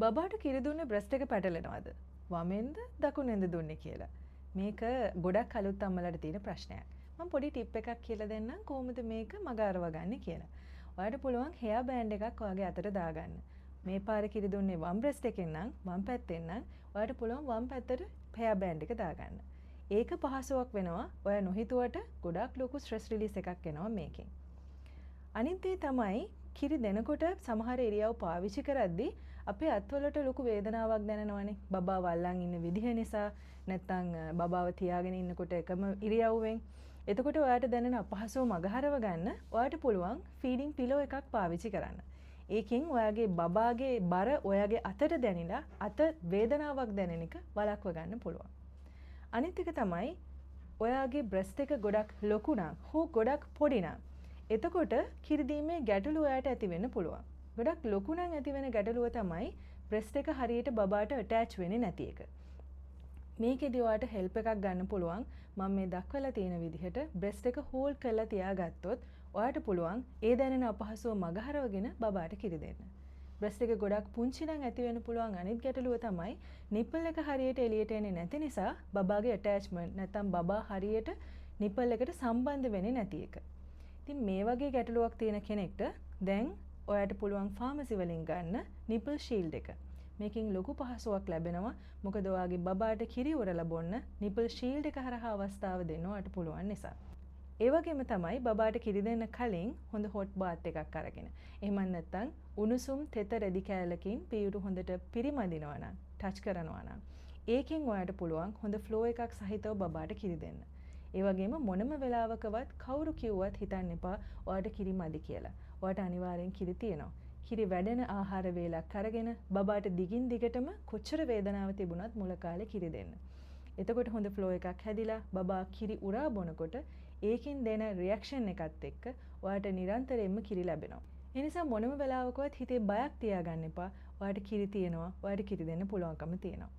බබාට කිරි දුන්නේ බ්‍රෙස්ට් එක පැටලෙනවද? වමෙන්ද දකුණෙන්ද දුන්නේ කියලා. මේක ගොඩක් අලුත් අම්මලාට තියෙන ප්‍රශ්නයක්. මම පොඩි ටිප් එකක් කියලා දෙන්නම් කොහොමද මේක මග අරවගන්නේ කියලා. ඔයාලට පුළුවන් හෙයා බෑන්ඩ් එකක් ඔයාගේ අතට දාගන්න. මේ පාර කිරි දුන්නේ වම් බ්‍රෙස්ට් එකෙන් නම් වම් පැත්තෙන් නම් ඔයාලට පුළුවන් වම් පැත්තට හෙයා බෑන්ඩ් එක දාගන්න. ඒක පහසුවක් වෙනවා. ඔයා නොහිතුවට ගොඩක් ලොකු ස්ට්‍රෙස් රිලීස් එකක් එනවා මේකෙන්. අනිත් දේ තමයි කිරි දෙනකොට සමහර ඉරියව් පාවිච්චි කරද්දී අපේ අත්වලට ලොකු වේදනාවක් දැනෙනවනේ. බබා වල්ලන් ඉන්න විදිහ නිසා නැත්නම් බබාව තියාගෙන ඉන්නකොට එකම ඉරියව්වෙන්. එතකොට ඔයාට දැනෙන අපහසුව මගහරව ගන්න ඔයාට පුළුවන් ෆීඩින් පිලෝ එකක් පාවිච්චි කරන්න. ඒකෙන් ඔයාගේ බබාගේ බර ඔයාගේ අතට දැනිලා අත වේදනාවක් දැනෙන එක වළක්ව ගන්න පුළුවන්. අනිත් එක තමයි ඔයාගේ බ්‍රෙස්ට් එක ගොඩක් ලොකු නම් හෝ ගොඩක් පොඩි නම් එතකොට කිරි දීමේ ගැටලුව ඔයාට ඇති වෙන්න පුළුවන්. ගොඩක් ලොකු නම් ඇති වෙන ගැටලුව තමයි බ්‍රෙස්ට් එක හරියට බබාට ඇටච් වෙන්නේ නැති එක. මේකෙදි ඔයාට හෙල්ප් එකක් ගන්න පුළුවන්. මම මේ දක්වලා තියෙන විදිහට බ්‍රෙස්ට් එක හෝල්ඩ් කරලා තියාගත්තොත් ඔයාට පුළුවන් ඒ දැනෙන අපහසුව මගහරවගෙන බබාට කිරි දෙන්න. බ්‍රෙස්ට් එක ගොඩක් පුංචි නම් ඇති වෙන්න පුළුවන් අනිත් ගැටලුව තමයි නිපල් එක හරියට එළියට එන්නේ නැති නිසා බබාගේ ඇටැච්මන්ට් නැත්නම් බබා හරියට නිපල් එකට සම්බන්ධ වෙන්නේ නැති එක. ඉතින් මේ වගේ ගැටලුවක් තියෙන කෙනෙක්ට දැන් ඔයාට පුළුවන් ෆාමසි වලින් ගන්න නිපල් ෂීල්ඩ් එක. මේකෙන් ලොකු පහසුවක් ලැබෙනවා. මොකද ඔයාගේ බබාට කිරි උරලා බොන්න නිපල් ෂීල්ඩ් එක හරහා අවස්ථාව දෙන්න ඔයාට පුළුවන් නිසා. ඒ වගේම තමයි බබාට කිරි දෙන්න කලින් හොඳ හොට් බාත් එකක් අරගෙන. එහෙම නැත්නම් උණුසුම් තෙත රෙදි කෑල්ලකින් පියුරු හොඳට පිරිමදිනවා නම් ටච් කරනවා නම් ඒකෙන් ඔයාට පුළුවන් හොඳ ෆ්ලෝ එකක් සහිතව බබාට කිරි දෙන්න. ඒ වගේම මොනම වෙලාවකවත් කවුරු කිව්වත් හිතන්න එපා ඔයාට කිරි මදි කියලා. ඔයාට අනිවාර්යෙන් කිරි තියෙනවා. කිරි වැඩෙන ආහාර වේලක් අරගෙන බබාට දිගින් දිගටම කොච්චර වේදනාවක් තිබුණත් මුල කාලේ කිරි දෙන්න. එතකොට හොඳ ෆ්ලෝ එකක් හැදිලා බබා කිරි උරා බොනකොට ඒකෙන් දෙන රියැක්ෂන් එකත් එක්ක ඔයාට නිරන්තරයෙන්ම කිරි ලැබෙනවා. ඒ නිසා මොනම වෙලාවකවත් හිතේ බයක් තියාගන්න එපා. ඔයාට කිරි තියෙනවා. ඔයාට කිරි දෙන්න පුළුවන්කම තියෙනවා.